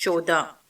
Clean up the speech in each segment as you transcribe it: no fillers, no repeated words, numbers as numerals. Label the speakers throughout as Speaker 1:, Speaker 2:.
Speaker 1: 14।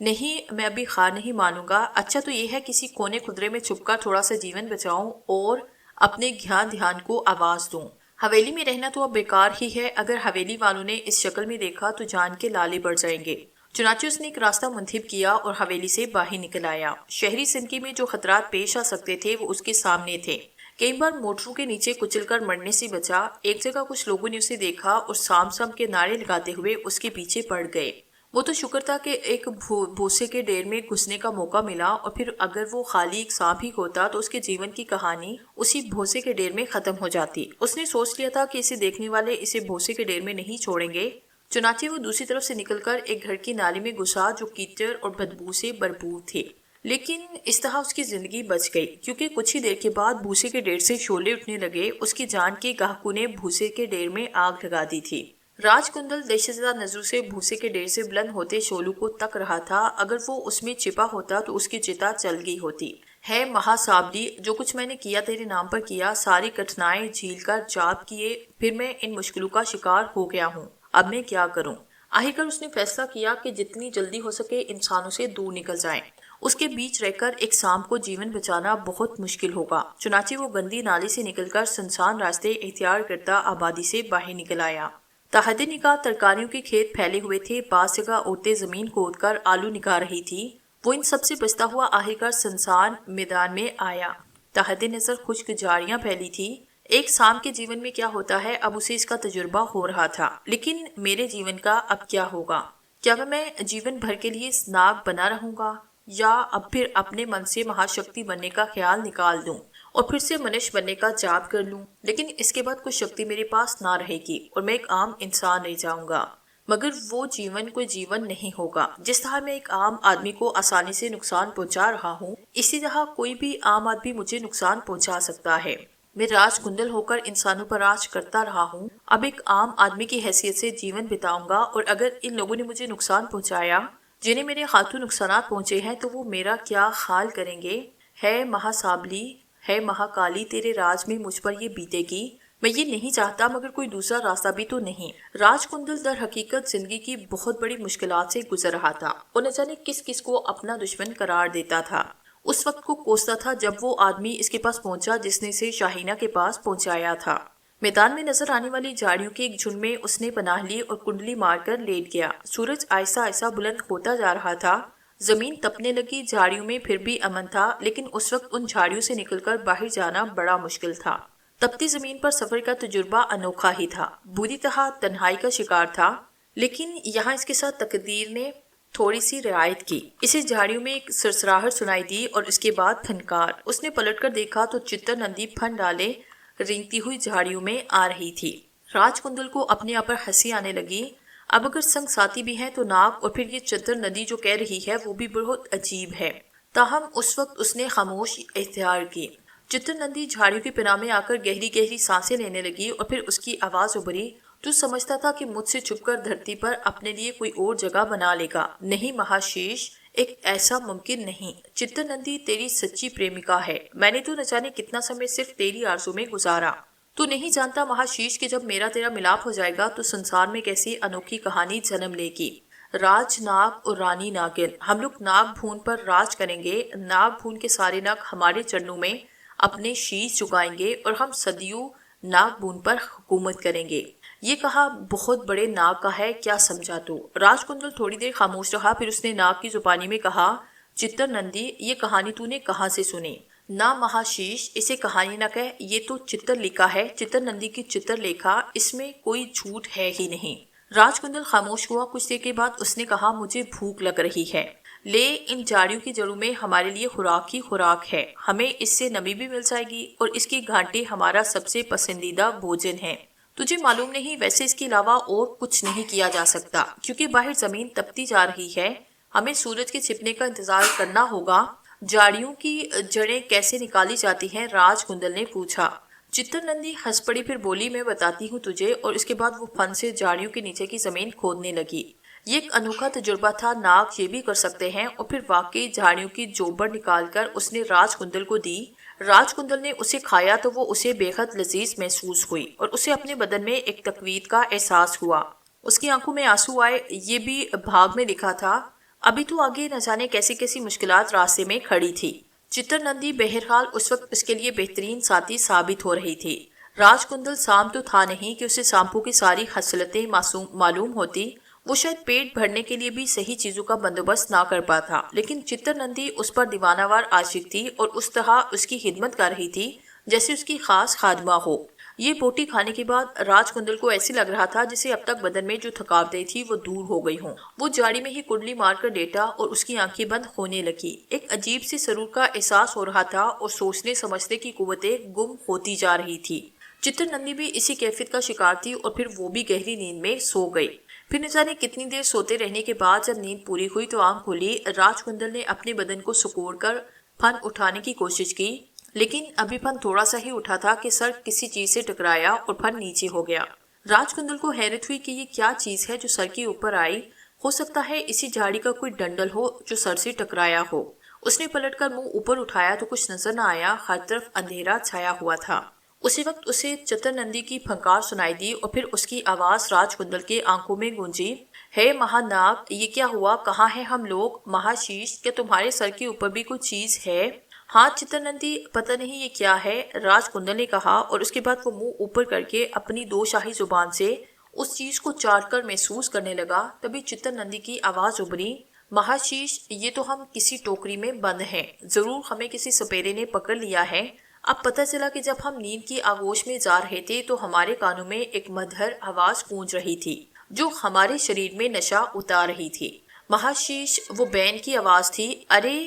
Speaker 1: نہیں، میں ابھی خار نہیں مانوں گا۔ اچھا تو یہ ہے کسی کونے خدرے میں چھپ کر تھوڑا سا جیون بچاؤں اور اپنے دھیان کو آواز دوں۔ حویلی میں رہنا تو اب بیکار ہی ہے، اگر حویلی والوں نے اس شکل میں دیکھا تو جان کے لالے بڑھ جائیں گے۔ چنانچہ اس نے ایک راستہ منتخب کیا اور حویلی سے باہر نکل آیا۔ شہری زندگی میں جو خطرات پیش آ سکتے تھے وہ اس کے سامنے تھے۔ کئی بار موٹروں کے نیچے کچل کر مرنے سے بچا۔ ایک جگہ کچھ لوگوں نے اسے دیکھا اور سام سام کے نعرے لگاتے ہوئے اس کے پیچھے پڑ گئے۔ وہ تو شکر تھا کہ ایک بھوسے کے ڈیر میں گھسنے کا موقع ملا، اور پھر اگر وہ خالی ایک سانپ ہی ہوتا تو اس کے جیون کی کہانی اسی بھوسے کے ڈیر میں ختم ہو جاتی۔ اس نے سوچ لیا تھا کہ اسے دیکھنے والے اسے بھوسے کے ڈیر میں نہیں چھوڑیں گے۔ چنانچہ وہ دوسری طرف سے نکل کر ایک گھر کی نالی میں گھسا جو کیچڑ اور بدبو سے بھرپور تھی۔ لیکن اس طرح اس کی زندگی بچ گئی، کیونکہ کچھ ہی دیر کے بعد بھوسے کے ڈیر سے شعلے اٹھنے لگے۔ اس کی جان کے گاہکوں نے بھوسے کے ڈیر میں آگ لگا دی تھی۔ راج کندل دہشت زدہ نظروں سے بھوسے کے ڈیر سے بلند ہوتے شعلوں کو تک رہا تھا۔ اگر وہ اس میں چھپا ہوتا تو اس کی چتا چل گئی ہوتی۔ ہے مہا سابلی، جو کچھ میں نے کیا تیرے نام پر کیا، ساری کٹھنائیں جھیل کر جاپ کیے، پھر میں ان مشکلوں کا شکار ہو گیا ہوں۔ اب میں کیا کروں؟ آخرکار اس نے فیصلہ کیا کہ جتنی جلدی ہو سکے انسانوں سے دور نکل جائیں۔ اس کے بیچ رہ کر ایک سانپ کو جیون بچانا بہت مشکل ہوگا۔ چنانچہ وہ گندی نالی سے نکل کر سنسان راستے اختیار کرتا آبادی سے باہر نکل آیا۔ تحت نگاہ ترکاریوں کے کھیت پھیلے ہوئے تھے، بعض جگہ عورتیں زمین کھود کر آلو نکال رہی تھی۔ وہ ان سب سے بچتا ہوا آخرکار سنسان میدان میں آیا۔ تحت نظر خشک جھاڑیاں پھیلی تھی۔ ایک سانپ کے جیون میں کیا ہوتا ہے اب اسے اس کا تجربہ ہو رہا تھا، لیکن میرے جیون کا اب کیا ہوگا؟ کیا میں جیون بھر کے لیے ناگ بنا رہوں گا، یا اب پھر اپنے من سے مہاشکتی بننے کا خیال نکال دوں اور پھر سے منش بننے کا جاپ کر لوں؟ لیکن اس کے بعد کوئی شکتی میرے پاس نہ رہے گی اور میں ایک عام انسان رہ جاؤں گا، مگر وہ جیون کوئی جیون نہیں ہوگا۔ جس طرح میں ایک عام آدمی کو آسانی سے نقصان پہنچا رہا ہوں، اسی طرح کوئی بھی عام آدمی مجھے نقصان پہنچا سکتا ہے۔ میں راج کندل ہو کر انسانوں پر راج کرتا رہا ہوں، اب ایک عام آدمی کی حیثیت سے جیون بتاؤں گا، اور اگر ان لوگوں نے مجھے نقصان پہنچایا جنہیں میرے ہاتھوں نقصانات پہنچے ہیں تو وہ میرا کیا حال کریں گے؟ ہے مہا سابلی، ہے مہا کالی، تیرے راج میں مجھ پر یہ بیتے گی؟ میں یہ نہیں چاہتا، مگر کوئی دوسرا راستہ بھی تو نہیں۔ راج کندل در حقیقت زندگی کی بہت بڑی مشکلات سے گزر رہا تھا، اور نہ جانے کس کس کو اپنا دشمن قرار دیتا تھا۔ اس وقت کو کوستا تھا جب وہ آدمی اس کے پاس پہنچا جس نے اسے شاہینہ کے پاس پہنچایا تھا۔ میدان میں نظر آنے والی جھاڑیوں کے ایک جھنڈ میں اس نے پناہ لی اور کنڈلی مار کر لیٹ گیا۔ سورج آہستہ آہستہ بلند ہوتا جا رہا تھا، زمین تپنے لگی۔ جھاڑیوں میں پھر بھی امن تھا، لیکن اس وقت ان جھاڑیوں سے نکل کر باہر جانا بڑا مشکل تھا۔ تپتی زمین پر سفر کا تجربہ انوکھا ہی تھا، بری طرح تنہائی کا شکار تھا، لیکن یہاں اس کے ساتھ تقدیر نے تھوڑی سی رعایت کی۔ اسے جھاڑیوں میں ایک سرسراہٹ سنائی دی اور اس کے بعد پھنکار۔ اس نے پلٹ کر دیکھا تو چتر نندی پھن ڈالے رینگتی ہوئی جھاڑیوں میں آ رہی تھی۔ راج کندل کو اپنے آپ پر ہنسی آنے لگی۔ اب اگر سنگ ساتھی بھی ہیں تو ناگ، اور پھر یہ چتر ندی جو کہہ رہی ہے وہ بھی بہت عجیب ہے۔ تاہم اس وقت اس نے خاموش اختیار کی۔ چتر نندی جھاڑیوں کی پناہ میں آ کر گہری گہری سانسیں لینے لگی، اور پھر اس کی آواز ابھری، تو سمجھتا تھا کہ مجھ سے چھپ کر دھرتی پر اپنے لیے کوئی اور جگہ بنا لے گا۔ نہیں مہاشیش، ایک ایسا ممکن نہیں۔ چتر نندی تیری سچی پریمکا ہے، میں نے تو نہ جانے کتنا سمے صرف تیری آرزو میں گزارا۔ تو نہیں جانتا مہاشیش کہ جب میرا تیرا ملاپ ہو جائے گا تو سنسار میں کیسی انوکھی کہانی جنم لے گی۔ راج ناگ اور رانی ناگن، ہم لوگ ناگ بھون پر راج کریں گے۔ ناگ بھون کے سارے ناگ ہمارے چرنوں میں اپنے شیش جھکائیں گے اور ہم صدیوں ناگ بھون پر حکومت کریں گے۔ یہ کہا بہت بڑے ناگ کا ہے، کیا سمجھا تو؟ راج کندل تھوڑی دیر خاموش رہا، پھر اس نے ناگ کی زبانی میں کہا، چتر نندی، یہ کہانی تو نے کہاں سے سنی؟ نہ مہاشیش، اسے کہانی نہ کہہ، یہ تو چتر لکھا ہے، چتر نندی کی چتر لیکھا، اس میں کوئی جھوٹ ہے ہی نہیں۔ راج کندل خاموش ہوا۔ کچھ دیر کے بعد اس نے کہا، مجھے بھوک لگ رہی ہے، لے ان جھاڑیوں کی جڑوں میں ہمارے لیے خوراک ہی خوراک ہے، ہمیں اس سے نمی بھی مل جائے گی، اور اس کی گھانٹیں ہمارا سب سے پسندیدہ بھوجن ہے۔ تجھے معلوم نہیں، ویسے اس کے علاوہ اور کچھ نہیں کیا جا سکتا، کیونکہ باہر زمین تپتی جا رہی ہے، ہمیں سورج کے چھپنے کا انتظار کرنا ہوگا۔ جھاڑیوں کی جڑیں کیسے نکالی جاتی ہیں؟ راج کندل نے پوچھا۔ چتر نندی ہنس پڑی، پھر بولی، میں بتاتی ہوں تجھے، اور اس کے بعد وہ فن سے جھاڑیوں کے نیچے کی زمین کھودنے لگی۔ یہ ایک انوکھا تجربہ تھا، ناگ یہ بھی کر سکتے ہیں۔ اور پھر واقعی جھاڑیوں کی جوبڑ نکال کر اس نے راج کندل کو دی۔ راج کندل نے اسے کھایا تو وہ اسے بے حد لذیذ محسوس ہوئی، اور اسے اپنے بدن میں ایک تقویت کا احساس ہوا۔ اس کی آنکھوں میں آنسو آئے۔ یہ بھی بھاگ میں لکھا تھا، ابھی تو آگے نہ جانے کیسی کیسی مشکلات راستے میں کھڑی تھی۔ چتر نندی بہرحال اس وقت اس کے لیے بہترین ساتھی ثابت ہو رہی تھی۔ راج کندل سام تو تھا نہیں کہ اسے سامپو کی ساری خصلتیں معلوم ہوتی، وہ شاید پیٹ بھرنے کے لیے بھی صحیح چیزوں کا بندوبست نہ کر پاتا، لیکن چتر نندی اس پر دیوانہ وار عاشق تھی اور اس طرح اس کی خدمت کر رہی تھی جیسے اس کی خاص خادمہ ہو۔ یہ بوٹی کھانے کے بعد راج کندل کو ایسے لگ رہا تھا جسے اب تک بدن میں جو تھکاوٹیں تھی وہ دور ہو گئی ہوں۔ وہ جاڑی میں ہی کنڈلی مار کر لیٹا اور اس کی آنکھیں بند ہونے لگی۔ ایک عجیب سی سرور کا احساس ہو رہا تھا اور سوچنے سمجھنے کی قوتیں گم ہوتی جا رہی تھی۔ چتر نندی بھی اسی کیفیت کا شکار تھی اور پھر وہ بھی گہری نیند میں سو گئی۔ پھر نہ جانے کتنی دیر سوتے رہنے کے بعد جب نیند پوری ہوئی تو آنکھ کھلی۔ راج کندل نے اپنے بدن کو سکوڑ کر پھن اٹھانے کی کوشش کی، لیکن ابھی پھن تھوڑا سا ہی اٹھا تھا کہ سر کسی چیز سے ٹکرایا اور پھن نیچے ہو گیا۔ راج کندل کو حیرت ہوئی کہ یہ کیا چیز ہے جو سر کے اوپر آئی، ہو سکتا ہے اسی جھاڑی کا کوئی ڈنڈل ہو جو سر سے ٹکرایا ہو۔ اس نے پلٹ کر منہ اوپر اٹھایا تو کچھ نظر نہ آیا، ہر طرف اندھیرا چھایا ہوا تھا۔ اسی وقت اسے چتر نندی کی پھنکار سنائی دی اور پھر اس کی آواز راج کندل کے آنکھوں میں گونجی، ہے مہا ناگ، یہ کیا ہوا؟ کہاں ہیں ہم لوگ؟ مہاشیش، کیا تمہارے سر کے اوپر بھی کوئی چیز ہے؟ ہاں چتر نندی، پتہ نہیں یہ کیا ہے، راج کندل نے کہا، اور اس کے بعد وہ منہ اوپر کر کے اپنی دو شاہی زبان سے اس چیز کو چاٹ کر محسوس کرنے لگا۔ تبھی چتر نندی کی آواز ابھری، مہاشیش، یہ تو ہم کسی ٹوکری میں بند ہیں، ضرور ہمیں کسی سپیرے نے پکڑ لیا ہے۔ اب پتہ چلا کہ جب ہم نیند کی آغوش میں جا رہے تھے تو ہمارے کانوں میں ایک مدھر آواز گونج رہی تھی جو ہمارے شریر میں نشہ اتار رہی تھی۔ مہاشیش، وہ بین کی آواز تھی، ارے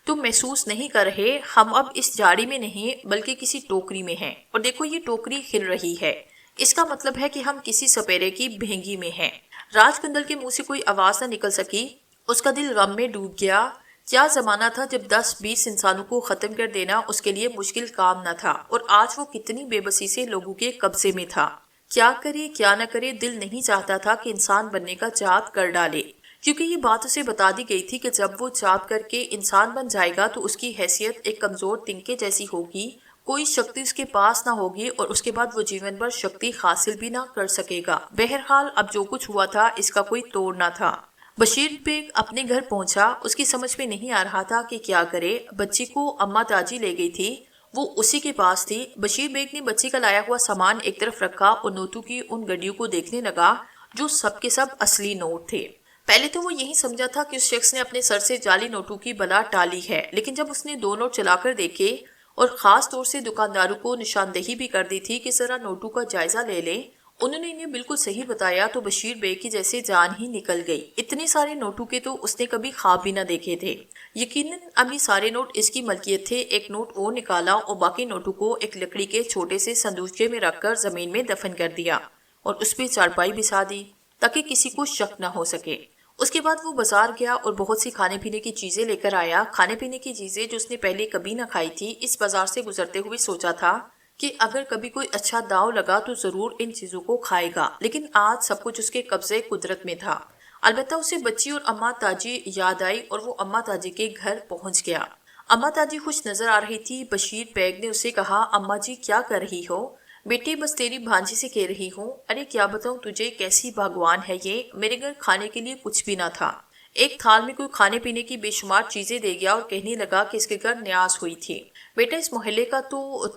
Speaker 1: تم محسوس نہیں کر رہے، ہم اب اس جھاڑی میں نہیں بلکہ کسی ٹوکری میں ہیں، اور دیکھو یہ ٹوکری ہل رہی ہے، اس کا مطلب ہے کہ ہم کسی سپیرے کی بھینگی میں ہیں۔ راج کندل کے منہ سے کوئی آواز نہ نکل سکی، اس کا دل غم میں ڈوب گیا۔ کیا زمانہ تھا جب 10-20 انسانوں کو ختم کر دینا اس کے لیے مشکل کام نہ تھا، اور آج وہ کتنی بے بسی سے لوگوں کے قبضے میں تھا۔ کیا کرے کیا نہ کرے، دل نہیں چاہتا تھا کہ انسان بننے کا چاپ کر ڈالے، کیونکہ یہ بات اسے بتا دی گئی تھی کہ جب وہ چاپ کر کے انسان بن جائے گا تو اس کی حیثیت ایک کمزور تنکے جیسی ہوگی، کوئی شکتی اس کے پاس نہ ہوگی، اور اس کے بعد وہ جیون بھر شکتی حاصل بھی نہ کر سکے گا۔ بہرحال اب جو کچھ ہوا تھا اس کا کوئی توڑ نہ تھا۔ بشیر بیگ اپنے گھر پہنچا، اس کی سمجھ میں نہیں آ رہا تھا کہ کیا کرے۔ بچی کو اماں تاجی لے گئی تھی، وہ اسی کے پاس تھی۔ بشیر بیگ نے بچی کا لایا ہوا سامان ایک طرف رکھا اور نوٹوں کی ان گڈیوں کو دیکھنے لگا جو سب کے سب اصلی نوٹ تھے۔ پہلے تو وہ یہی سمجھا تھا کہ اس شخص نے اپنے سر سے جعلی نوٹوں کی بلا ٹالی ہے، لیکن جب اس نے 2 نوٹ چلا کر دیکھے اور خاص طور سے دکانداروں کو نشاندہی بھی کر دی تھی کہ ذرا نوٹوں کا جائزہ لے لیں، انہوں نے انہیں بالکل صحیح بتایا تو بشیر بیگ کی جیسے جان ہی نکل گئی۔ اتنے سارے نوٹوں کے تو اس نے کبھی خواب بھی نہ دیکھے تھے۔ یقیناً اب یہ سارے نوٹ اس کی ملکیت تھے۔ ایک نوٹ وہ نکالا اور باقی نوٹوں کو ایک لکڑی کے چھوٹے سے صندوقچے میں رکھ کر زمین میں دفن کر دیا اور اس پہ چارپائی بچھا دی تاکہ کسی کو شک نہ ہو سکے۔ اس کے بعد وہ بازار گیا اور بہت سی کھانے پینے کی چیزیں لے کر آیا۔ کھانے پینے کی چیزیں جو اس نے پہلے کبھی نہ کھائی تھی۔ اس بازار سے گزرتے ہوئے سوچا تھا کہ اگر کبھی کوئی اچھا داؤ لگا تو ضرور ان چیزوں کو کھائے گا، لیکن آج سب کچھ اس کے قبضے قدرت میں تھا۔ البتہ اسے بچی اور اماں تاجی یاد آئی اور وہ اماں تاجی کے گھر پہنچ گیا۔ اماں تاجی خوش نظر آ رہی تھی۔ بشیر بیگ نے اسے کہا، اماں جی کیا کر رہی ہو؟ بیٹی بس تیری بھانجی سے کہہ رہی ہوں۔ ارے کیا بتاؤں تجھے، کیسی بھگوان ہے یہ، میرے گھر کھانے کے لیے کچھ بھی نہ تھا۔ ایک تھال میں کوئی کھانے پینے کی بے شمار چیزیں دے گیا اور کہنے لگا کہ اس کے گھر نیاز ہوئی تھی۔ بیٹا اس محلے کا تو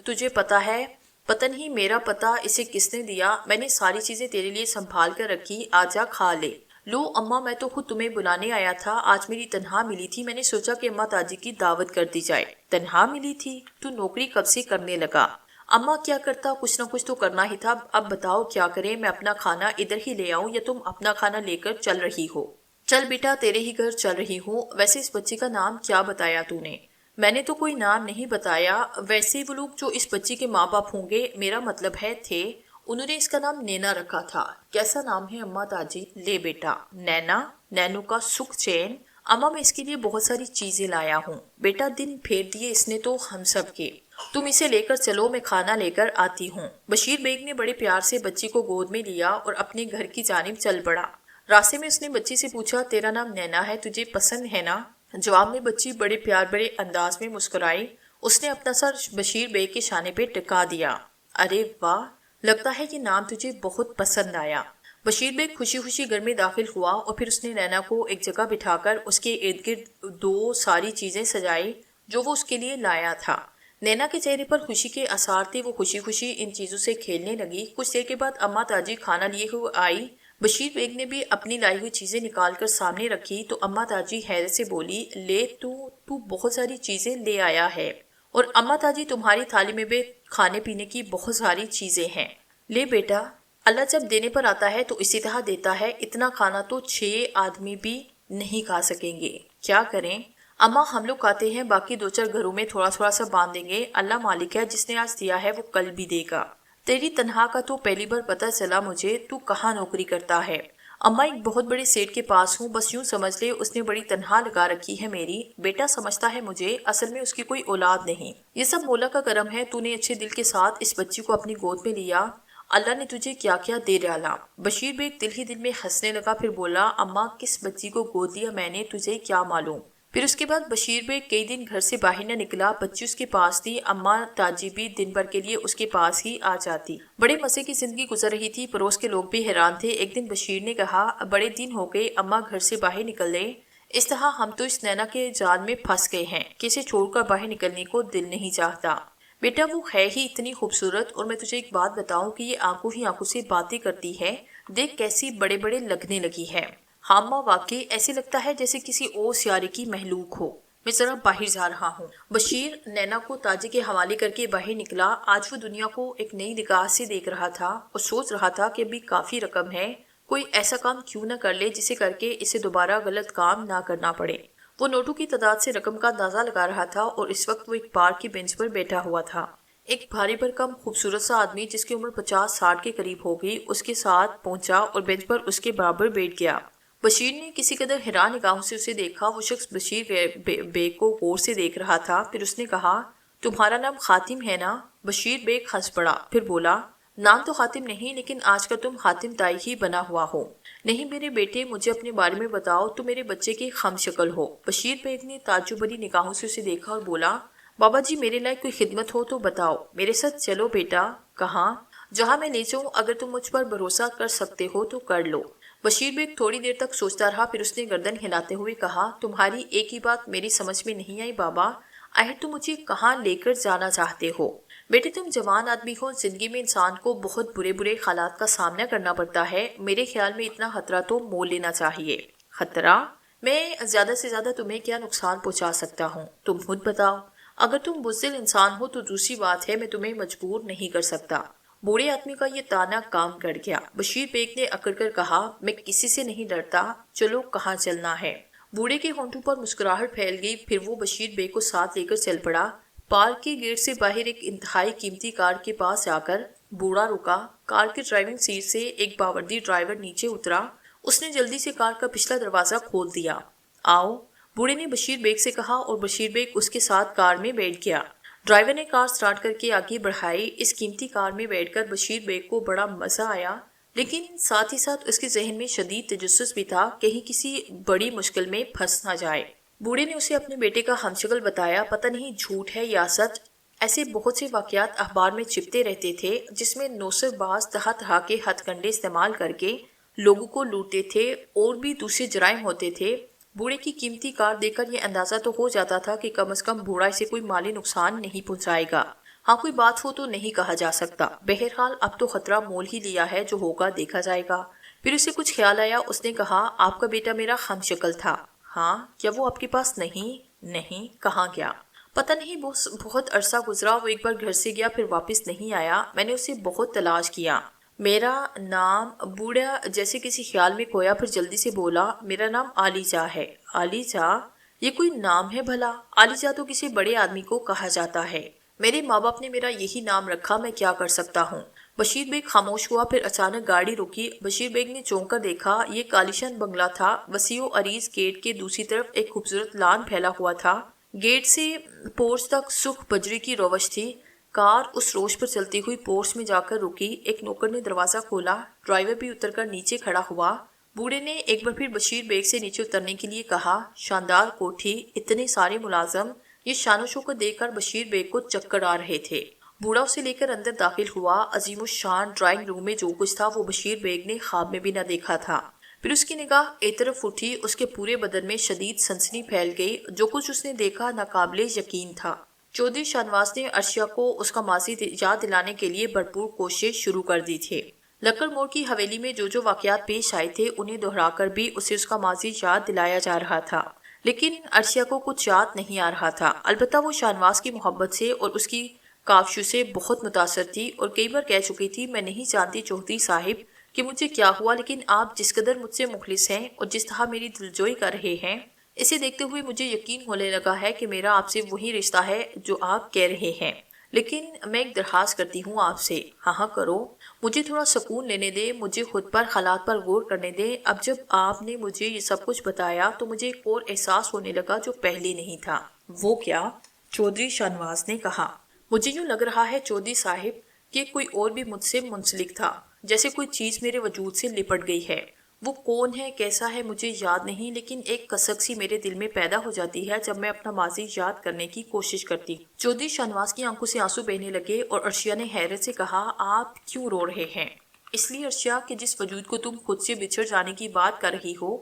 Speaker 1: تجھے پتہ ہے، پتہ نہیں میرا پتہ اسے کس نے دیا، میں نے ساری چیزیں تیرے لیے سنبھال کر رکھی، آجا کھا لے۔ لو اماں، میں تو خود تمہیں بلانے آیا تھا، آج میری تنہا ملی تھی، میں نے سوچا کہ اماں تاجی کی دعوت کر دی جائے۔ تنہا ملی تھی؟ تو نوکری کب سے کرنے لگا؟ اماں کیا کرتا، کچھ نہ کچھ تو کرنا ہی تھا، اب بتاؤ کیا کریں، میں اپنا کھانا ادھر ہی لے آؤں یا تم اپنا کھانا لے کر چل رہی ہو؟ چل بیٹا تیرے ہی گھر چل رہی ہوں۔ ویسے اس بچی کا نام کیا بتایا تو نے؟ میں نے تو کوئی نام نہیں بتایا، ویسے وہ لوگ جو اس بچی کے ماں باپ ہوں گے، میرا مطلب ہے تھے، انہوں نے اس کا نام نینا رکھا تھا۔ کیسا نام ہے اماں تاجی؟ لے بیٹا، نینا، نینو کا سکھ چین۔ اماں میں اس کے لیے بہت ساری چیزیں لایا ہوں۔ بیٹا دن پھیر دیے اس نے تو ہم سب کے، تم اسے لے کر چلو، میں کھانا لے کر آتی ہوں۔ بشیر بیگ نے بڑے پیار سے بچی کو گود میں لیا اور اپنے گھر کی جانب چل پڑا۔ راستے میں اس نے بچی سے پوچھا، تیرا نام نینا ہے، تجھے پسند ہے نا؟ جواب میں بچی بڑے پیار بڑے انداز میں مسکرائی۔ اس نے اپنا سر بشیر بیگ کے شانے پہ ٹکا دیا۔ ارے واہ، لگتا ہے یہ نام تجھے بہت پسند آیا۔ بشیر بیگ خوشی خوشی گھر میں داخل ہوا اور پھر اس نے نینا کو ایک جگہ بٹھا کر اس کے ارد گرد 2 ساری چیزیں سجائی جو وہ اس کے لیے لایا تھا۔ نینا کے چہرے پر خوشی کے آثار تھے، وہ خوشی خوشی ان چیزوں سے کھیلنے لگی۔ کچھ دیر کے بعد اماں تاجی کھانا لیے ہوئے آئی۔ بشیر بیگ نے بھی اپنی لائی ہوئی چیزیں نکال کر سامنے رکھی تو اماں تاجی حیرت سے بولی، لے تو بہت ساری چیزیں لے آیا ہے، اور اماں تاجی تمہاری تھالی میں بھی کھانے پینے کی بہت ساری چیزیں ہیں۔ لے بیٹا، اللہ جب دینے پر آتا ہے تو اسی طرح دیتا ہے، اتنا کھانا تو 6 آدمی بھی نہیں کھا سکیں گے، کیا کریں؟ اماں ہم لوگ کھاتے ہیں، باقی 2-4 گھروں میں تھوڑا تھوڑا سا باندھ دیں گے، اللہ مالک ہے، جس نے آج دیا ہے وہ کل بھی دے گا۔ تیری تنہا کا تو پہلی بار پتہ چلا مجھے، تو کہاں نوکری کرتا ہے؟ اماں ایک بہت بڑے سیٹ کے پاس ہوں، بس یوں سمجھ لے اس نے بڑی تنہا لگا رکھی ہے میری۔ بیٹا سمجھتا ہے مجھے، اصل میں اس کی کوئی اولاد نہیں، یہ سب مولا کا کرم ہے، تو نے اچھے دل کے ساتھ اس بچی کو اپنی گود میں لیا، اللہ نے تجھے کیا کیا دے ڈالا۔ بشیر بیگ دل ہی دل میں ہنسنے لگا، پھر بولا، اماں کس بچی کو گود لیا میں نے، تجھے کیا معلوم؟ پھر اس کے بعد بشیر بیگ کئی دن گھر سے باہر نہ نکلا، بچی اس کے پاس تھی، اماں تاجی بھی دن بھر کے لیے اس کے پاس ہی آ جاتی۔ بڑے مزے کی زندگی گزر رہی تھی، پڑوس کے لوگ بھی حیران تھے۔ ایک دن بشیر نے کہا، بڑے دن ہو گئے اماں گھر سے باہر نکل لے، اس طرح ہم تو اس نینا کے جال میں پھنس گئے ہیں کہ اسے چھوڑ کر باہر نکلنے کو دل نہیں چاہتا۔ بیٹا وہ ہے ہی اتنی خوبصورت، اور میں تجھے ایک بات بتاؤں کہ یہ آنکھوں ہی آنکھوں سے باتیں کرتی ہے، دیکھ کیسی بڑے بڑے لگنے لگی ہے۔ ہاں ماں واقعی ایسے لگتا ہے جیسے کسی اور سیارے کی مخلوق ہو، میں ذرا باہر جا رہا ہوں۔ بشیر نینا کو تاجی کے حوالے کر کے باہر نکلا۔ آج وہ دنیا کو ایک نئی نگاہ سے دیکھ رہا تھا اور سوچ رہا تھا کہ ابھی کافی رقم ہے، کوئی ایسا کام کیوں نہ کر لے جسے کر کے اسے دوبارہ غلط کام نہ کرنا پڑے۔ وہ نوٹوں کی تعداد سے رقم کا اندازہ لگا رہا تھا اور اس وقت وہ ایک پارک کی بینچ پر بیٹھا ہوا تھا۔ ایک بھاری بھرکم خوبصورت سا آدمی جس کی عمر 50-60 کے قریب ہوگی اس کے ساتھ پہنچا اور بینچ پر اس کے برابر بیٹھ گیا۔ بشیر نے کسی قدر حیران نگاہوں سے اسے دیکھا۔ وہ شخص بشیر بیگ کو غور سے دیکھ رہا تھا، پھر اس نے کہا، تمہارا نام خاتم ہے نا؟ بشیر بیگ ہنس پڑا، پھر بولا، نام تو خاتم نہیں، لیکن آج کل تم حاتم تائی ہی بنا ہوا ہو۔ نہیں میرے بیٹے، مجھے اپنے بارے میں بتاؤ، تم میرے بچے کی خم شکل ہو۔ بشیر بیگ نے تعجب بھری نگاہوں سے اسے دیکھا اور بولا، بابا جی میرے لائق کوئی خدمت ہو تو بتاؤ، میرے ساتھ چلو بیٹا۔ کہاں؟ جہاں میں لے جاؤں، اگر تم مجھ پر بھروسہ کر سکتے ہو تو کر لو۔ بشیر بیگ تھوڑی دیر تک سوچتا رہا، پھر اس نے گردن ہلاتے ہوئے کہا، تمہاری ایک ہی بات میری سمجھ میں نہیں آئی بابا، آخر تم مجھے کہاں لے کر جانا چاہتے ہو؟ بیٹے تم جوان آدمی ہو، زندگی میں انسان کو بہت برے برے حالات کا سامنا کرنا پڑتا ہے، میرے خیال میں اتنا خطرہ تو مول لینا چاہیے۔ خطرہ؟ میں زیادہ سے زیادہ تمہیں کیا نقصان پہنچا سکتا ہوں، تم خود بتاؤ۔ اگر تم بزدل انسان ہو تو دوسری بات ہے، میں تمہیں مجبور نہیں کر سکتا۔ بوڑھے آدمی کا یہ تانا کام کر گیا۔ بشیر بیگ نے اکڑ کر کہا، میں کسی سے نہیں ڈرتا، چلو کہاں چلنا ہے؟ بوڑھے کے ہونٹوں پر مسکراہٹ پھیل گئی، پھر وہ بشیر بیگ کو ساتھ لے کر چل پڑا۔ پارک کے گیٹ سے باہر ایک انتہائی قیمتی کار کے پاس جا کر بوڑھا رکا۔ کار کی ڈرائیونگ سیٹ سے ایک باوردی ڈرائیور نیچے اترا، اس نے جلدی سے کار کا پچھلا دروازہ کھول دیا۔ آؤ، بوڑھے نے بشیر بیگ سے کہا اور بشیر بیگ اس کے ساتھ کار میں بیٹھ گیا۔ ڈرائیور نے کار سٹارٹ کر کے آگے بڑھائی۔ اس قیمتی کار میں بیٹھ کر بشیر بیگ کو بڑا مزہ آیا، لیکن ساتھ ہی ساتھ اس کے ذہن میں شدید تجسس بھی تھا، کہیں کسی بڑی مشکل میں پھنس نہ جائے۔ بوڑھے نے اسے اپنے بیٹے کا ہمشکل بتایا، پتہ نہیں جھوٹ ہے یا سچ، ایسے بہت سے واقعات اخبار میں چھپتے رہتے تھے جس میں نوسر باز طرح طرح کے ہتھ کنڈے استعمال کر کے لوگوں کو لوٹتے تھے، اور بھی دوسرے جرائم ہوتے تھے۔ بوڑھے کی قیمتی کار دیکھ کر یہ اندازہ تو ہو جاتا تھا کہ کم از کم بوڑھا اسے کوئی مالی نقصان نہیں پہنچائے گا، ہاں کوئی بات ہو تو نہیں کہا جا سکتا۔ بہرحال اب تو خطرہ مول ہی لیا ہے، جو ہوگا دیکھا جائے گا۔ پھر اسے کچھ خیال آیا، اس نے کہا، آپ کا بیٹا میرا خم شکل تھا، ہاں کیا وہ آپ کے پاس نہیں؟ نہیں، کہاں گیا؟ پتہ نہیں، بہت عرصہ گزرا، وہ ایک بار گھر سے گیا پھر واپس نہیں آیا، میں نے اسے بہت تلاش کیا۔ میرا نام؟ بوڑھا جیسے کسی خیال میں کھویا، پھر جلدی سے بولا، میرا نام علی جاں ہے۔ علی جاں؟ یہ کوئی نام ہے بھلا؟ علی جاں تو کسی بڑے آدمی کو کہا جاتا ہے، میرے ماں باپ نے میرا یہی نام رکھا، میں کیا کر سکتا ہوں؟ بشیر بیگ خاموش ہوا، پھر اچانک گاڑی رکی۔ بشیر بیگ نے چونک کر دیکھا، یہ کالیشان بنگلہ تھا۔ وسیع و عریض گیٹ کے دوسری طرف ایک خوبصورت لان پھیلا ہوا تھا، گیٹ سے پورچ تک سرخ بجری کی روش تھی۔ کار اس روش پر چلتی ہوئی پورچ میں جا کر رکی، ایک نوکر نے دروازہ کھولا، ڈرائیور بھی اتر کر نیچے کھڑا ہوا۔ بوڑھے نے ایک بار پھر بشیر بیگ سے نیچے اترنے کے لیے کہا، شاندار کوٹھی، اتنے سارے ملازم، یہ شان و شوکت دیکھ کر بشیر بیگ کو چکر آ رہے تھے۔ بوڑھا اسے لے کر اندر داخل ہوا۔ عظیم الشان ڈرائنگ روم میں جو کچھ تھا وہ بشیر بیگ نے خواب میں بھی نہ دیکھا تھا۔ پھر اس کی نگاہ ایک طرف اٹھی، اس کے پورے بدن میں شدید سنسنی پھیل گئی۔ جو کچھ اس نے دیکھا ناقابل یقین تھا۔ چودھری شاہنواز نے عرشیہ کو اس کا ماضی یاد دلانے کے لیے بھرپور کوشش شروع کر دی تھی۔ لکڑ موڑ کی حویلی میں جو واقعات پیش آئے تھے انہیں دہرا کر بھی اسے اس کا ماضی یاد دلایا جا رہا تھا، لیکن عرشیہ کو کچھ یاد نہیں آ رہا تھا۔ البتہ وہ شاہنواز کی محبت سے اور اس کی کاوشوں سے بہت متاثر تھی اور کئی بار کہہ چکی تھی، میں نہیں جانتی چودھری صاحب کہ مجھے کیا ہوا، لیکن آپ جس قدر مجھ سے مخلص ہیں اور جس طرح میری دلجوئی کر رہے ہیں، اسے دیکھتے ہوئے مجھے یقین ہونے لگا ہے کہ میرا آپ سے وہی رشتہ ہے جو آپ کہہ رہے ہیں۔ لیکن میں ایک درخواست کرتی ہوں آپ سے، ہاں کرو، مجھے تھوڑا سکون لینے دے، مجھے خود پر حالات پر غور کرنے دے۔ اب جب آپ نے مجھے یہ سب کچھ بتایا تو مجھے ایک اور احساس ہونے لگا جو پہلے نہیں تھا۔ وہ کیا؟ چودھری شاہنواز نے کہا۔ مجھے یوں لگ رہا ہے چودھری صاحب کہ کوئی اور بھی مجھ سے منسلک تھا، جیسے کوئی چیز میرے وجود سے لپٹ گئی ہے۔ وہ کون ہے، کیسا ہے، مجھے یاد نہیں، لیکن ایک کسک سی میرے دل میں پیدا ہو جاتی ہے جب میں اپنا ماضی یاد کرنے کی کوشش کرتی۔ چودھری شاہنواز کی آنکھوں سے آنسو بہنے لگے اور عرشیہ نے حیرت سے کہا، آپ کیوں رو رہے ہیں؟ اس لیے عرشیہ کہ جس وجود کو تم خود سے بچھڑ جانے کی بات کر رہی ہو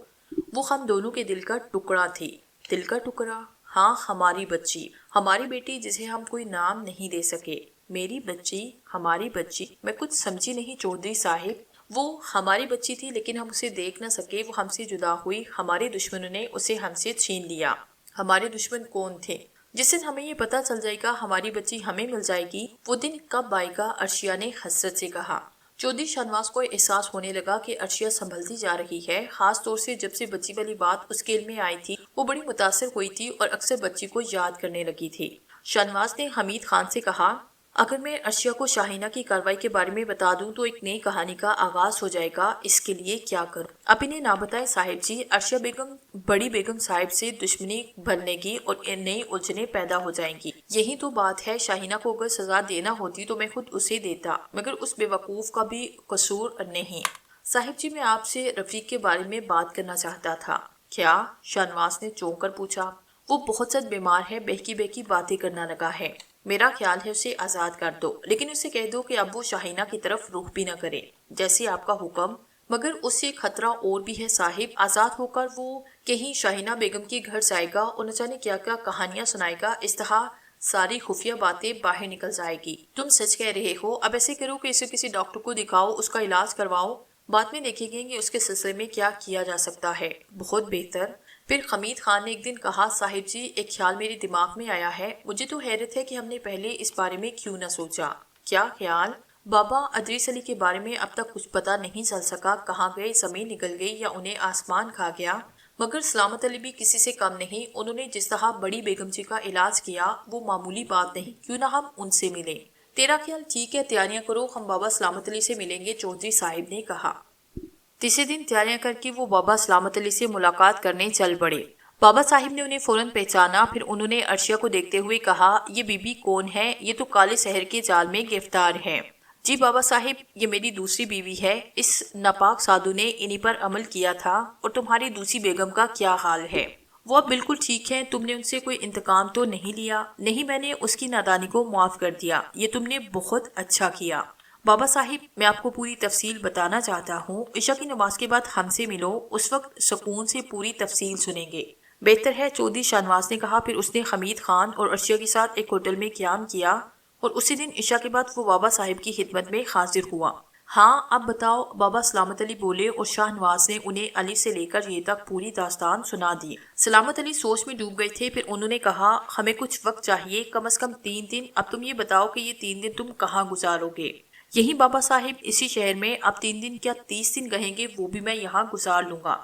Speaker 1: وہ ہم دونوں کے دل کا ٹکڑا تھی۔ دل کا ٹکڑا؟ ہاں، ہماری بچی، ہماری بیٹی جسے ہم کوئی نام نہیں دے سکے۔ میری بچی، ہماری بچی؟ میں کچھ سمجھی نہیں چودھری صاحب۔ وہ ہماری بچی تھی لیکن ہم اسے دیکھ نہ سکے، وہ ہم سے جدا ہوئی، ہمارے دشمنوں نے اسے ہم سے چھین لیا۔ ہمارے دشمن کون تھے؟ جس دن ہمیں یہ پتہ چل جائے گا ہماری بچی ہمیں مل جائے گی، وہ دن کب آئے گا؟ عرشیہ نے حسرت سے کہا۔ چودھری شاہنواز کو احساس ہونے لگا کہ عرشیہ سنبھلتی جا رہی ہے، خاص طور سے جب سے بچی والی بات اس کے علم میں آئی تھی۔ وہ بڑی متاثر ہوئی تھی اور اکثر بچی کو یاد کرنے لگی تھی۔ شاہنواز نے حمید خان سے کہا، اگر میں عرشیہ کو شاہینہ کی کارروائی کے بارے میں بتا دوں تو ایک نئی کہانی کا آغاز ہو جائے گا، اس کے لیے کیا کروں؟ اب انہیں نہ بتائے صاحب جی، عرشیہ بیگم بڑی بیگم صاحب سے دشمنی بھرنے گی اور نئی الجھنیں پیدا ہو جائیں گی۔ یہی تو بات ہے، شاہینہ کو اگر سزا دینا ہوتی تو میں خود اسے دیتا، مگر اس بے وقوف کا بھی قصور نہیں۔ صاحب جی، میں آپ سے رفیق کے بارے میں بات کرنا چاہتا تھا۔ کیا؟ شاہنواز نے چونک کر پوچھا۔ وہ بہت زیادہ بیمار ہے، بہکی بہکی باتیں کرنا لگا ہے۔ میرا خیال ہے اسے آزاد کر دو، لیکن اسے کہہ دو کہ اب وہ شاہینہ کی طرف رخ بھی نہ کرے، جیسے آپ کا حکم۔ مگر اس سے خطرہ اور بھی ہے صاحب، آزاد ہو کر وہ کہیں شاہینہ بیگم کے گھر جائے گا اور نہ جانے کیا کیا کہانیاں سنائے گا، اس طرح ساری خفیہ باتیں باہر نکل جائے گی۔ تم سچ کہہ رہے ہو، اب ایسے کرو کہ اسے کسی ڈاکٹر کو دکھاؤ، اس کا علاج کرواؤ، بعد میں دیکھیں گے کہ اس کے سلسلے میں کیا کیا جا سکتا ہے۔ بہت بہتر۔ پھر حمید خان نے ایک دن کہا، صاحب جی، ایک خیال میرے دماغ میں آیا ہے، مجھے تو حیرت ہے کہ ہم نے پہلے اس بارے میں کیوں نہ سوچا۔ کیا خیال؟ بابا ادریس علی کے بارے میں اب تک کچھ پتہ نہیں چل سکا، کہاں گئے، زمین نکل گئی یا انہیں آسمان کھا گیا، مگر سلامت علی بھی کسی سے کم نہیں، انہوں نے جس طرح بڑی بیگم جی کا علاج کیا وہ معمولی بات نہیں، کیوں نہ ہم ان سے ملیں؟ تیرا خیال ٹھیک ہے، تیاریاں کرو، ہم بابا سلامت علی سے ملیں گے، چودھری صاحب نے کہا۔ تیسرے دن تیاریاں کر کے وہ بابا سلامت علی سے ملاقات کرنے چل پڑے۔ بابا صاحب نے انہیں فوراً پہچانا، پھر انہوں نے عرشیہ کو دیکھتے ہوئے کہا، یہ بی بی کون ہے؟ یہ تو کالے شہر کے جال میں گرفتار ہے۔ جی بابا صاحب، یہ میری دوسری بیوی ہے، اس ناپاک سادھو نے انہی پر عمل کیا تھا۔ اور تمہاری دوسری بیگم کا کیا حال ہے؟ وہ اب بالکل ٹھیک ہے، تم نے ان سے کوئی انتقام تو نہیں لیا؟ نہیں، میں نے اس کی نادانی کو معاف کر دیا، یہ تم نے بہت اچھا کیا۔ بابا صاحب، میں آپ کو پوری تفصیل بتانا چاہتا ہوں، عشاء کی نماز کے بعد ہم سے ملو، اس وقت سکون سے پوری تفصیل سنیں گے۔ بہتر ہے، چودھری شاہنواز نے کہا۔ پھر اس نے حمید خان اور عرشیہ کے ساتھ ایک ہوٹل میں قیام کیا اور اسی دن عشاء کے بعد وہ بابا صاحب کی خدمت میں حاضر ہوا۔ ہاں، اب بتاؤ، بابا سلامت علی بولے اور شاہنواز نے انہیں علی سے لے کر یہ تک پوری داستان سنا دی۔ سلامت علی سوچ میں ڈوب گئے تھے، پھر انہوں نے کہا، ہمیں کچھ وقت چاہیے، کم از کم 3 دن۔ اب تم یہ بتاؤ کہ یہ 3 دن تم کہاں گزارو گے؟ یہی بابا صاحب، اسی شہر میں۔ اب 3 دن کیا 30 دن کہیں گے، وہ بھی میں یہاں گزار لوں گا۔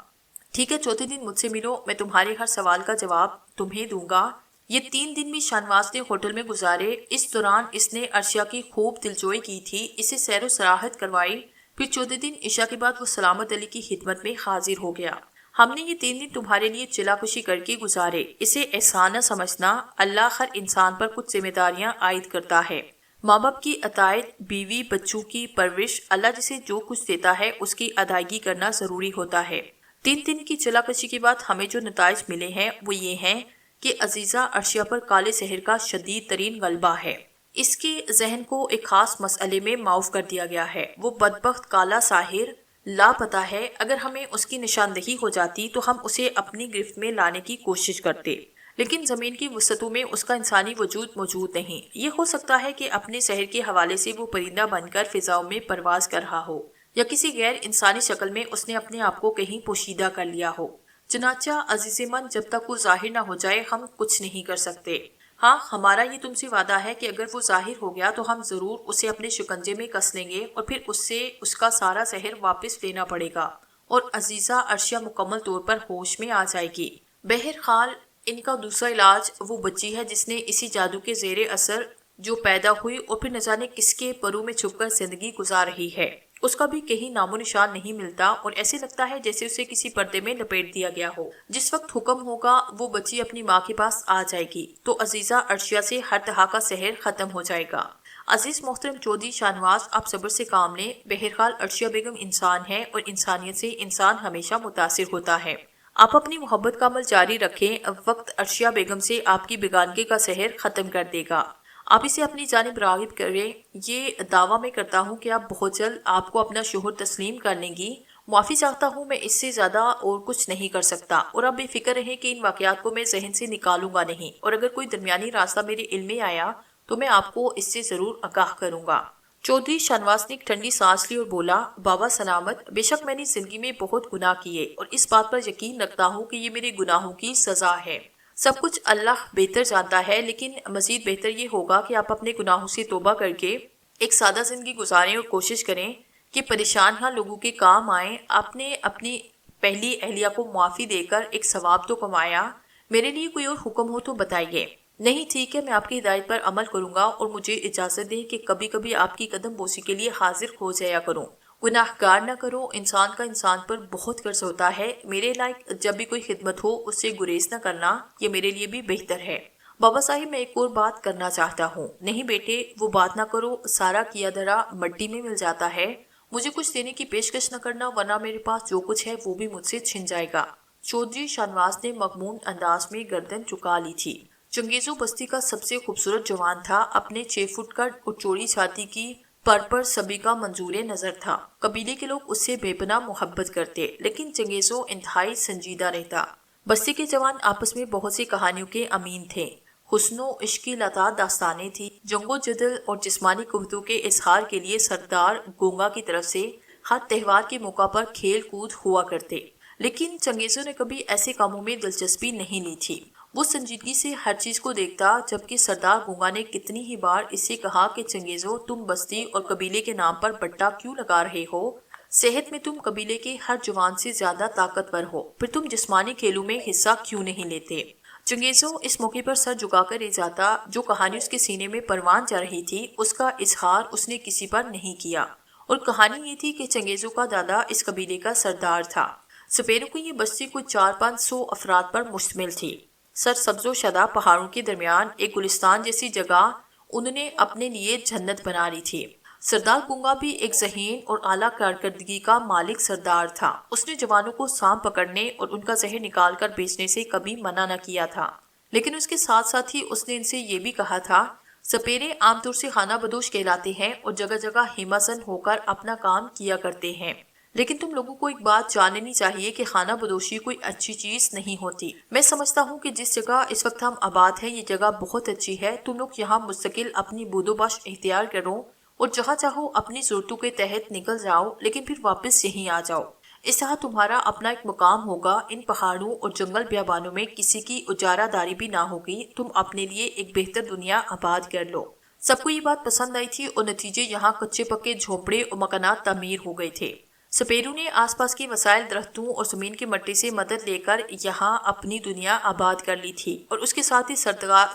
Speaker 1: ٹھیک ہے، چوتھے دن مجھ سے ملو، میں تمہارے ہر سوال کا جواب تمہیں دوں گا۔ یہ 3 دن بھی شاہنواز نے ہوٹل میں گزارے۔ اس دوران اس نے عرشیہ کی خوب دلجوئی کی تھی، اسے سیر و سیاحت کروائی۔ پھر چوتھے دن عشاء کے بعد وہ سلامت علی کی خدمت میں حاضر ہو گیا۔ ہم نے یہ 3 دن تمہارے لیے چلا کشی کر کے گزارے، اسے احسان نہ سمجھنا، اللہ ہر انسان پر کچھ ذمہ داریاں عائد کرتا ہے۔ ماں باپ کی اطاعت، بیوی بچوں کی پرورش، اللہ جسے جو کچھ دیتا ہے اس کی ادائیگی کرنا ضروری ہوتا ہے۔ 3 دن کی چلا کشی کے بعد ہمیں جو نتائج ملے ہیں وہ یہ ہیں کہ عزیزہ عرشیہ پر کالے سحر کا شدید ترین غلبہ ہے۔ اس کے ذہن کو ایک خاص مسئلے میں معاف کر دیا گیا ہے۔ وہ بدبخت کالا ساحر لاپتہ ہے۔ اگر ہمیں اس کی نشاندہی ہو جاتی تو ہم اسے اپنی گرفت میں لانے کی کوشش کرتے، لیکن زمین کی وسعتوں میں اس کا انسانی وجود موجود نہیں۔ یہ ہو سکتا ہے کہ اپنے سحر کے حوالے سے وہ پرندہ بن کر فضاؤں میں پرواز کر رہا ہو، یا کسی غیر انسانی شکل میں اس نے اپنے آپ کو کہیں پوشیدہ کر لیا ہو۔ چنانچہ عزیز من، جب تک وہ ظاہر نہ ہو جائے ہم کچھ نہیں کر سکتے۔ ہاں، ہمارا یہ تم سے وعدہ ہے کہ اگر وہ ظاہر ہو گیا تو ہم ضرور اسے اپنے شکنجے میں کس لیں گے، اور پھر اس سے اس کا سارا زہر واپس لینا پڑے گا، اور عزیزہ عرشیہ مکمل طور پر ہوش میں آ جائے گی۔ بہرحال ان کا دوسرا علاج وہ بچی ہے جس نے اسی جادو کے زیر اثر جو پیدا ہوئی اور پھر نہ جانے کس کے پروں میں چھپ کر زندگی گزار رہی ہے۔ اس کا بھی کہیں نام و نشان نہیں ملتا، اور ایسے لگتا ہے جیسے اسے کسی پردے میں لپیٹ دیا گیا ہو۔ جس وقت حکم ہوگا وہ بچی اپنی ماں کے پاس آ جائے گی تو عزیزہ عرشیہ سے ہر طرح کا سحر ختم ہو جائے گا۔ عزیز محترم چودھری شاہ نواز، آپ صبر سے کام لیں۔ بہرحال عرشیہ بیگم انسان ہے، اور انسانیت سے انسان ہمیشہ متاثر ہوتا ہے۔ آپ اپنی محبت کا عمل جاری رکھیں، وقت عرشیہ بیگم سے آپ کی بیگانگی کا سحر ختم کر دے گا۔ آپ اسے اپنی جانب راغب کریں۔ یہ دعویٰ میں کرتا ہوں کہ آپ بہت جلد آپ کو اپنا شوہر تسلیم کر لیں گی۔ معافی چاہتا ہوں، میں اس سے زیادہ اور کچھ نہیں کر سکتا، اور آپ بے فکر رہیں کہ ان واقعات کو میں ذہن سے نکالوں گا نہیں، اور اگر کوئی درمیانی راستہ میرے علم میں آیا تو میں آپ کو اس سے ضرور آگاہ کروں گا۔ چودھری شاہ نواز نے ایک ٹھنڈی سانس لی اور بولا، بابا سلامت، بے شک میں نے زندگی میں بہت گناہ کیے، اور اس بات پر یقین رکھتا ہوں کہ یہ میرے گناہوں کی سزا ہے۔ سب کچھ اللہ بہتر جانتا ہے، لیکن مزید بہتر یہ ہوگا کہ آپ اپنے گناہوں سے توبہ کر کے ایک سادہ زندگی گزاریں اور کوشش کریں کہ پریشان ہاں لوگوں کے کام آئیں۔ آپ نے اپنی پہلی اہلیہ کو معافی دے کر ایک ثواب تو کمایا۔ میرے لیے کوئی اور حکم ہو تو بتائیے۔ نہیں، ٹھیک ہے، میں آپ کی ہدایت پر عمل کروں گا، اور مجھے اجازت دیں کہ کبھی کبھی آپ کی قدم بوسی کے لیے حاضر ہو جایا کروں۔ گناہ گار نہ کرو، انسان کا انسان پر بہت قرض ہوتا ہے۔ میرے لائق جب بھی کوئی خدمت ہو اس سے گریز نہ کرنا، یہ میرے لیے بھی بہتر ہے۔ بابا صاحب، میں ایک اور بات کرنا چاہتا ہوں۔ نہیں بیٹے، وہ بات نہ کرو، سارا کیا دھرا مٹی میں مل جاتا ہے۔ مجھے کچھ دینے کی پیشکش نہ کرنا، ورنہ میرے پاس جو کچھ ہے وہ بھی مجھ سے چھن جائے گا۔ چودھری شاہ نواز نے مغموم انداز میں گردن چکا لی تھی۔ چنگیزو بستی کا سب سے خوبصورت جوان تھا، اپنے 6 فٹ کا اور چوڑی چھاتی کی پر سبھی کا منظور نظر تھا۔ قبیلے کے لوگ اس سے بے پناہ محبت کرتے، لیکن چنگیزو انتہائی سنجیدہ رہتا۔ بستی کے جوان آپس میں بہت سی کہانیوں کے امین تھے۔ حسن و عشق کی لتا داستانیں تھی۔ جنگ و جدل اور جسمانی قوتوں کے اظہار کے لیے سردار گونگا کی طرف سے ہر تہوار کے موقع پر کھیل کود ہوا کرتے، لیکن چنگیزو نے کبھی ایسے کاموں میں دلچسپی نہیں لی تھی۔ وہ سنجیدگی سے ہر چیز کو دیکھتا، جبکہ سردار گونگا نے کتنی ہی بار اس سے کہا کہ چنگیزو، تم بستی اور قبیلے کے نام پر بٹا کیوں لگا رہے ہو؟ صحت میں تم قبیلے کے ہر جوان سے زیادہ طاقتور ہو، پھر تم جسمانی کھیلوں میں حصہ کیوں نہیں لیتے؟ چنگیزو اس موقع پر سر جھکا کر رہ جاتا۔ جو کہانی اس کے سینے میں پروان جا رہی تھی اس کا اظہار اس نے کسی پر نہیں کیا، اور کہانی یہ تھی کہ چنگیزو کا دادا اس قبیلے کا سردار تھا۔ سپیروں کی یہ بستی کچھ 400-500 افراد پر مشتمل تھی۔ سرسبز و شاداب پہاڑوں کے درمیان ایک گلستان جیسی جگہ انہوں نے اپنے لیے جنت بنا لی تھی۔ سردار گونگا بھی ایک ذہین اور اعلیٰ کارکردگی کا مالک سردار تھا۔ اس نے جوانوں کو سانپ پکڑنے اور ان کا زہر نکال کر بیچنے سے کبھی منع نہ کیا تھا، لیکن اس کے ساتھ ساتھ ہی اس نے ان سے یہ بھی کہا تھا، سپیرے عام طور سے خانہ بدوش کہلاتے ہیں اور جگہ جگہ ہیماسن ہو کر اپنا کام کیا کرتے ہیں، لیکن تم لوگوں کو ایک بات جاننی چاہیے کہ خانہ بدوشی کوئی اچھی چیز نہیں ہوتی۔ میں سمجھتا ہوں کہ جس جگہ اس وقت ہم آباد ہیں یہ جگہ بہت اچھی ہے۔ تم لوگ یہاں مستقل اپنی بود و باش اختیار کرو اور جہاں چاہو اپنی ضرورتوں کے تحت نکل جاؤ، لیکن پھر واپس یہیں آ جاؤ۔ اس طرح تمہارا اپنا ایک مقام ہوگا۔ ان پہاڑوں اور جنگل بیابانوں میں کسی کی اجارہ داری بھی نہ ہوگی۔ تم اپنے لیے ایک بہتر دنیا آباد کر لو۔ سب کو یہ بات پسند آئی تھی اور نتیجے یہاں کچے پکے جھونپڑے اور مکانات تعمیر ہو گئے تھے۔ سپیرو نے آس پاس کے وسائل درختوں اور زمین کے مٹی سے مدد لے کر یہاں اپنی دنیا آباد کر لی تھی، اور اس کے ساتھ ہی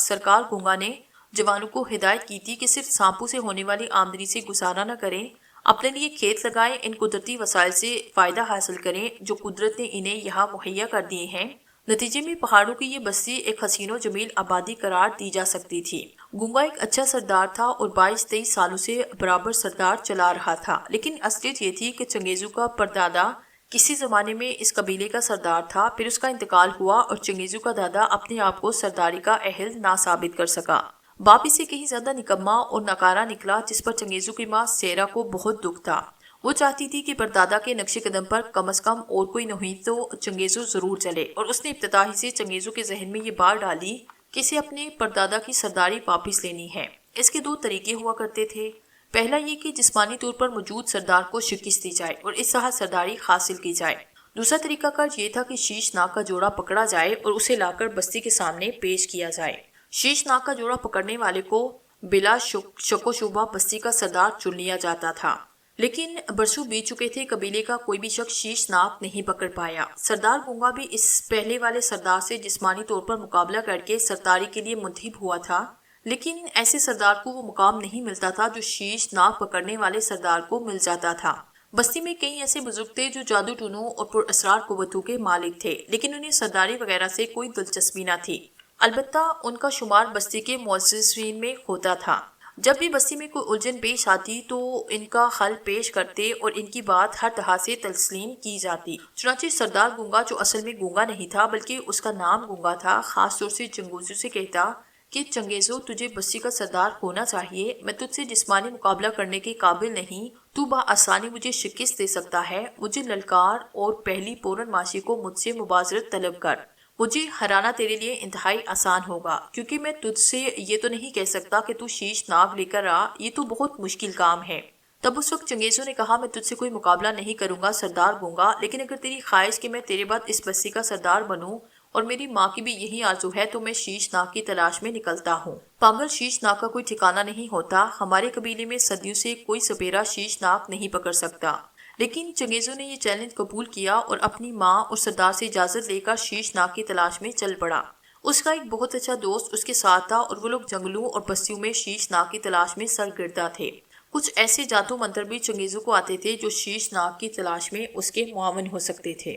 Speaker 1: سرکار گونگا نے جوانوں کو ہدایت کی تھی کہ صرف سانپوں سے ہونے والی آمدنی سے گزارا نہ کریں، اپنے لیے کھیت لگائیں، ان قدرتی وسائل سے فائدہ حاصل کریں جو قدرت نے انہیں یہاں مہیا کر دیے ہیں۔ نتیجے میں پہاڑوں کی یہ بستی ایک حسین و جمیل آبادی قرار دی جا سکتی تھی۔ گونگا ایک اچھا سردار تھا اور 22-23 سالوں سے برابر سردار چلا رہا تھا، لیکن اصلیت یہ تھی کہ چنگیزو کا پردادا کسی زمانے میں اس قبیلے کا سردار تھا، پھر اس کا انتقال ہوا اور چنگیزو کا دادا اپنے آپ کو سرداری کا اہل نہ ثابت کر سکا۔ باپ اسے کہیں زیادہ نکما اور ناکارہ نکلا، جس پر چنگیزو کی ماں سیرا کو بہت دکھ تھا۔ وہ چاہتی تھی کہ پردادا کے نقش قدم پر کم از کم اور کوئی نہیں تو چنگیزو ضرور چلے، اور اس نے ابتدا ہی سے چنگیزو کے ذہن میں یہ بات ڈالی کہ اسے اپنے پردادا کی سرداری واپس لینی ہے۔ اس کے دو طریقے ہوا کرتے تھے۔ پہلا یہ کہ جسمانی طور پر موجود سردار کو شکست دی جائے اور اس طرح سرداری حاصل کی جائے۔ دوسرا طریقہ کار یہ تھا کہ شیش ناگ کا جوڑا پکڑا جائے اور اسے لا کر بستی کے سامنے پیش کیا جائے۔ شیش ناگ کا جوڑا پکڑنے والے کو بلا شک و شبہ بستی کا سردار چن لیا جاتا تھا، لیکن برسوں بیت چکے تھے، قبیلے کا کوئی بھی شخص شیش ناگ نہیں پکڑ پایا۔ سردار گونگا بھی اس پہلے والے سردار سے جسمانی طور پر مقابلہ کر کے سرداری کے لیے منتخب ہوا تھا، لیکن ایسے سردار کو وہ مقام نہیں ملتا تھا جو شیش ناگ پکڑنے والے سردار کو مل جاتا تھا۔ بستی میں کئی ایسے بزرگ تھے جو جادو ٹونوں اور پر اسرار قوتوں کے مالک تھے، لیکن انہیں سرداری وغیرہ سے کوئی دلچسپی نہ تھی۔ البتہ ان کا شمار بستی کے معززین میں ہوتا تھا۔ جب بھی بستی میں کوئی الجھن پیش آتی تو ان کا حل پیش کرتے اور ان کی بات ہر طرح سے تسلیم کی جاتی۔ چنانچہ سردار گونگا، جو اصل میں گونگا نہیں تھا بلکہ اس کا نام گونگا تھا، خاص طور سے چنگیزو سے کہتا کہ چنگیزو، تجھے بستی کا سردار ہونا چاہیے، میں تجھ سے جسمانی مقابلہ کرنے کے قابل نہیں، تو بآسانی مجھے شکست دے سکتا ہے، مجھے للکار اور پہلی پورن ماشی کو مجھ سے مبازرت طلب کر، مجھے ہرانا تیرے لیے انتہائی آسان ہوگا، کیونکہ میں تجھ سے یہ تو نہیں کہہ سکتا کہ تو شیش ناگ لے کر آ، یہ تو بہت مشکل کام ہے۔ تب اس وقت چنگیزو نے کہا، میں تجھ سے کوئی مقابلہ نہیں کروں گا سردار گونگا، لیکن اگر تیری خواہش کہ میں تیرے بعد اس بستی کا سردار بنوں اور میری ماں کی بھی یہی آرزو ہے تو میں شیش ناگ کی تلاش میں نکلتا ہوں۔ پاگل، شیش ناگ کا کوئی ٹھکانہ نہیں ہوتا، ہمارے قبیلے میں صدیوں سے کوئی سپیرا شیش ناگ نہیں پکڑ سکتا۔ لیکن چنگیزو نے یہ چیلنج قبول کیا اور اپنی ماں اور سردار سے اجازت لے کر شیش ناگ کی تلاش میں چل پڑا۔ اس کا ایک بہت اچھا دوست اس کے ساتھ تھا اور وہ لوگ جنگلوں اور بستیوں میں شیش ناگ کی تلاش میں سرگردہ تھے۔ کچھ ایسے جادو منتر بھی چنگیزو کو آتے تھے جو شیش ناگ کی تلاش میں اس کے معاون ہو سکتے تھے۔